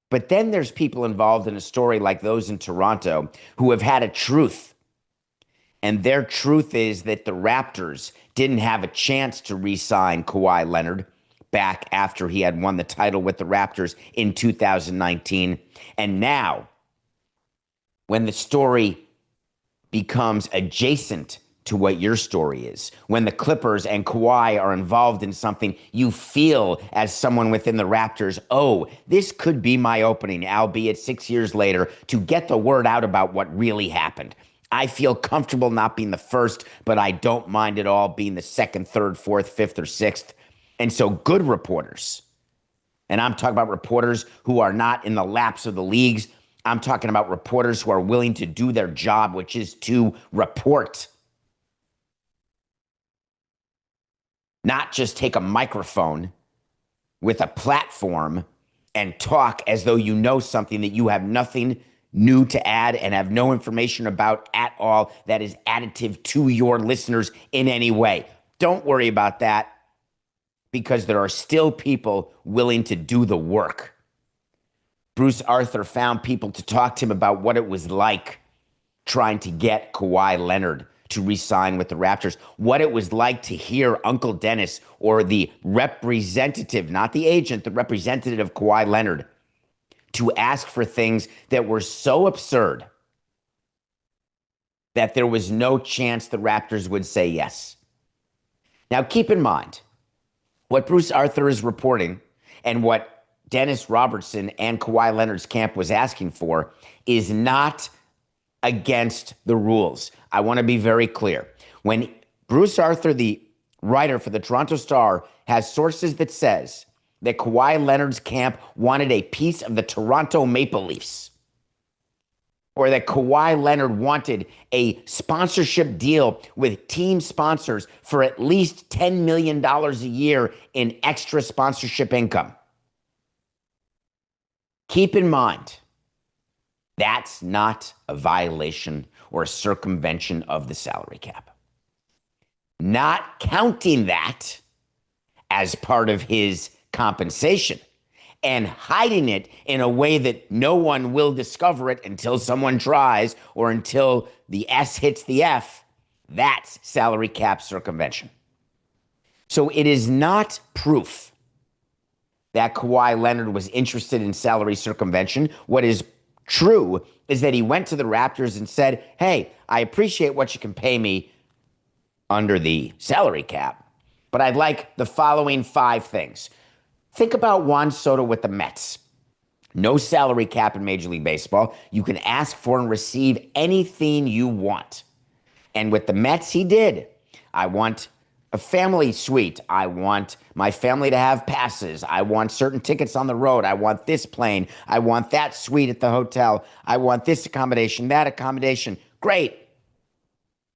But then there's people involved in a story like those in Toronto who have had a truth. And their truth is that the Raptors didn't have a chance to re-sign Kawhi Leonard back after he had won the title with the Raptors in 2019. And now, when the story becomes adjacent to what your story is, when the Clippers and Kawhi are involved in something, you feel as someone within the Raptors, oh, this could be my opening, albeit 6 years later, to get the word out about what really happened. I feel comfortable not being the first, but I don't mind at all being the second, third, fourth, fifth, or sixth. And so good reporters, and I'm talking about reporters who are not in the laps of the leagues. I'm talking about reporters who are willing to do their job, which is to report, not just take a microphone with a platform and talk as though you know something that you have nothing new to add and have no information about at all that is additive to your listeners in any way. Don't worry about that, because there are still people willing to do the work. Bruce Arthur found people to talk to him about what it was like trying to get Kawhi Leonard to re-sign with the Raptors, what it was like to hear Uncle Dennis, or the representative, not the agent, the representative of Kawhi Leonard, to ask for things that were so absurd that there was no chance the Raptors would say yes. Now, keep in mind, what Bruce Arthur is reporting and what Dennis Robertson and Kawhi Leonard's camp was asking for is not against the rules. I want to be very clear. When Bruce Arthur, the writer for the Toronto Star, has sources that says that Kawhi Leonard's camp wanted a piece of the Toronto Maple Leafs, or that Kawhi Leonard wanted a sponsorship deal with team sponsors for at least $10 million a year in extra sponsorship income, keep in mind, that's not a violation or a circumvention of the salary cap. Not counting that as part of his compensation and hiding it in a way that no one will discover it until someone tries, or until the S hits the F, that's salary cap circumvention. So it is not proof that Kawhi Leonard was interested in salary circumvention. What is true is that he went to the Raptors and said, hey, I appreciate what you can pay me under the salary cap, but I'd like the following 5 things. Think about Juan Soto with the Mets. No salary cap in Major League Baseball. You can ask for and receive anything you want. And with the Mets, he did. I want a family suite. I want my family to have passes. I want certain tickets on the road. I want this plane. I want that suite at the hotel. I want this accommodation, that accommodation. Great.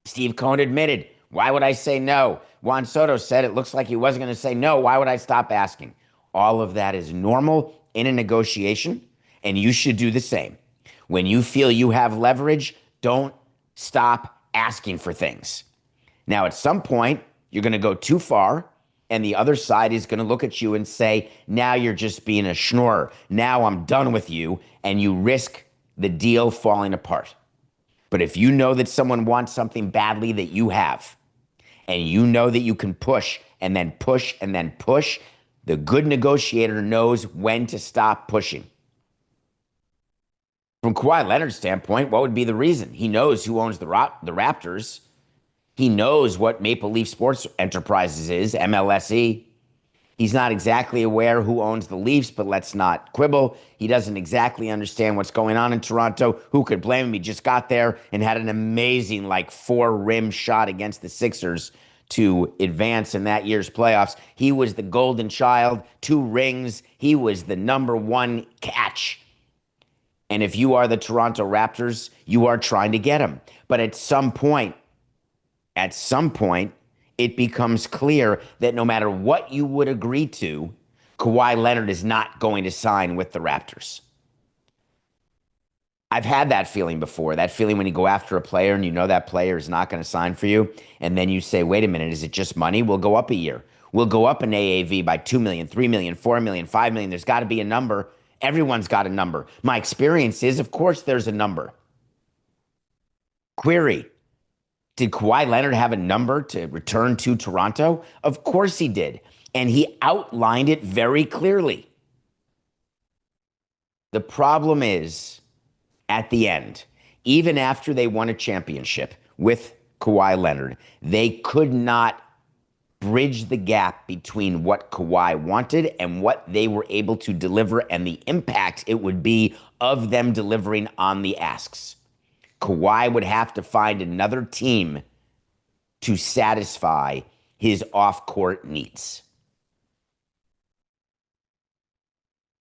Steve Cohen admitted, why would I say no? Juan Soto said it looks like he wasn't going to say no. Why would I stop asking? All of that is normal in a negotiation, and you should do the same. When you feel you have leverage, don't stop asking for things. Now, at some point, you're going to go too far, and the other side is going to look at you and say, now you're just being a schnorrer. Now I'm done with you, and you risk the deal falling apart. But if you know that someone wants something badly that you have, and you know that you can push and then push and then push, the good negotiator knows when to stop pushing. From Kawhi Leonard's standpoint, what would be the reason? He knows who owns the Raptors. He knows what Maple Leaf Sports Enterprises is, MLSE. He's not exactly aware who owns the Leafs, but let's not quibble. He doesn't exactly understand what's going on in Toronto. Who could blame him? He just got there and had an amazing 4-rim shot against the Sixers to advance in that year's playoffs. He was the golden child, 2 rings. He was the number 1 catch. And if you are the Toronto Raptors, you are trying to get him. But at some point, it becomes clear that no matter what you would agree to, Kawhi Leonard is not going to sign with the Raptors. I've had that feeling before, that feeling when you go after a player and you know that player is not going to sign for you, and then you say, wait a minute, is it just money? We'll go up a year. We'll go up an AAV by $2 million, $3 million, $4 million, $5 million. There's got to be a number. Everyone's got a number. My experience is, of course, there's a number. Query: did Kawhi Leonard have a number to return to Toronto? Of course he did. And he outlined it very clearly. The problem is, at the end, even after they won a championship with Kawhi Leonard, they could not bridge the gap between what Kawhi wanted and what they were able to deliver and the impact it would be of them delivering on the asks. Kawhi would have to find another team to satisfy his off-court needs.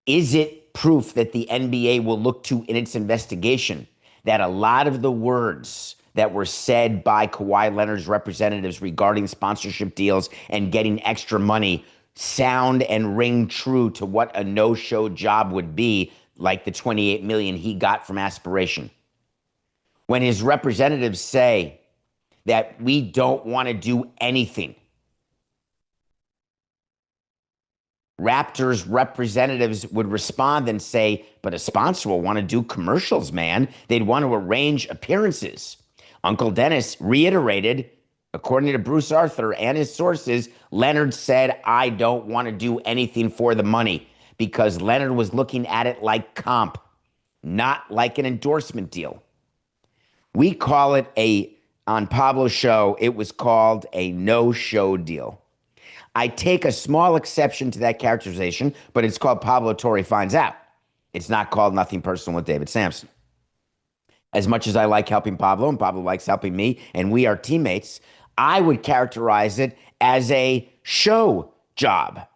Is it proof that the NBA will look to in its investigation that a lot of the words that were said by Kawhi Leonard's representatives regarding sponsorship deals and getting extra money sound and ring true to what a no-show job would be, like the $28 million he got from Aspiration? When his representatives say that we don't want to do anything, Raptors representatives would respond and say, but a sponsor will want to do commercials, man. They'd want to arrange appearances. Uncle Dennis reiterated, according to Bruce Arthur and his sources, Leonard said, I don't want to do anything for the money, because Leonard was looking at it like comp, not like an endorsement deal. We call it on Pablo's show, it was called a no-show deal. I take a small exception to that characterization, but it's called Pablo Torre Finds Out. It's not called Nothing Personal with David Samson. As much as I like helping Pablo, and Pablo likes helping me, and we are teammates, I would characterize it as a show job,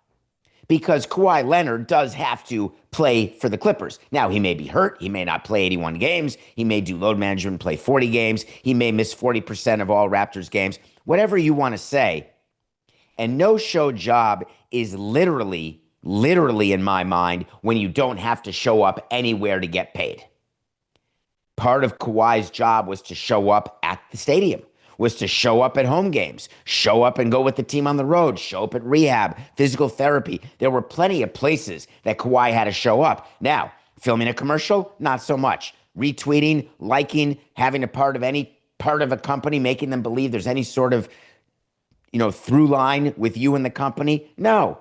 because Kawhi Leonard does have to play for the Clippers. Now, he may be hurt. He may not play 81 games. He may do load management and play 40 games. He may miss 40% of all Raptors games. Whatever you want to say. And no-show job is literally in my mind, when you don't have to show up anywhere to get paid. Part of Kawhi's job was to show up at the stadium, was to show up at home games, show up and go with the team on the road, show up at rehab, physical therapy. There were plenty of places that Kawhi had to show up. Now, filming a commercial, not so much. Retweeting, liking, having a part of any part of a company, making them believe there's any sort of through line with you and the company? No.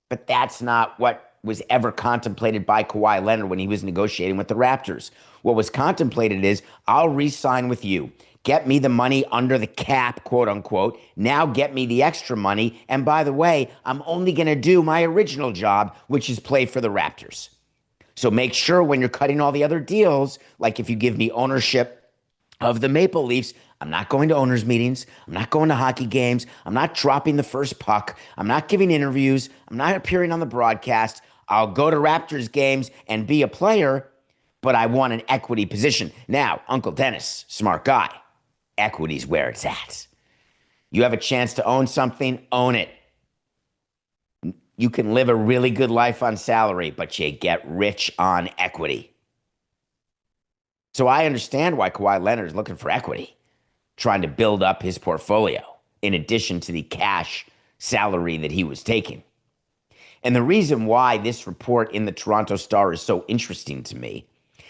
But that's not what was ever contemplated by Kawhi Leonard when he was negotiating with the Raptors. What was contemplated is, I'll re-sign with you. Get me the money under the cap, quote unquote. Now get me the extra money. And by the way, I'm only going to do my original job, which is play for the Raptors. So make sure when you're cutting all the other deals, like if you give me ownership of the Maple Leafs, I'm not going to owners' meetings. I'm not going to hockey games. I'm not dropping the first puck. I'm not giving interviews. I'm not appearing on the broadcast. I'll go to Raptors games and be a player, but I want an equity position. Now, Uncle Dennis, smart guy, equity's where it's at. You have a chance to own something, own it. You can live a really good life on salary, but you get rich on equity. So I understand why Kawhi Leonard is looking for equity, trying to build up his portfolio in addition to the cash salary that he was taking. And the reason why this report in the Toronto Star is so interesting to me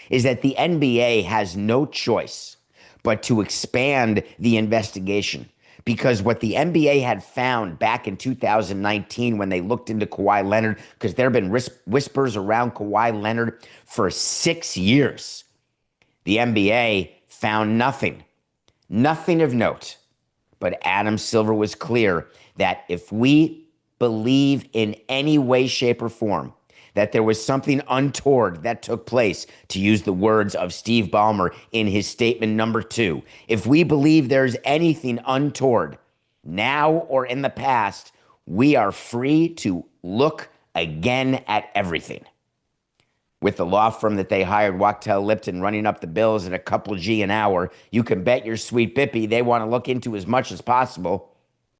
is that the NBA has no choice but to expand the investigation, because what the NBA had found back in 2019 when they looked into Kawhi Leonard, because there have been whispers around Kawhi Leonard for 6 years, the NBA found nothing of note. But Adam Silver was clear that if we believe in any way, shape, or form that there was something untoward that took place, to use the words of Steve Ballmer in his statement number 2, if we believe there's anything untoward now or in the past, we are free to look again at everything. With the law firm that they hired, Wachtell Lipton, running up the bills at a couple G an hour, you can bet your sweet bippy they want to look into as much as possible.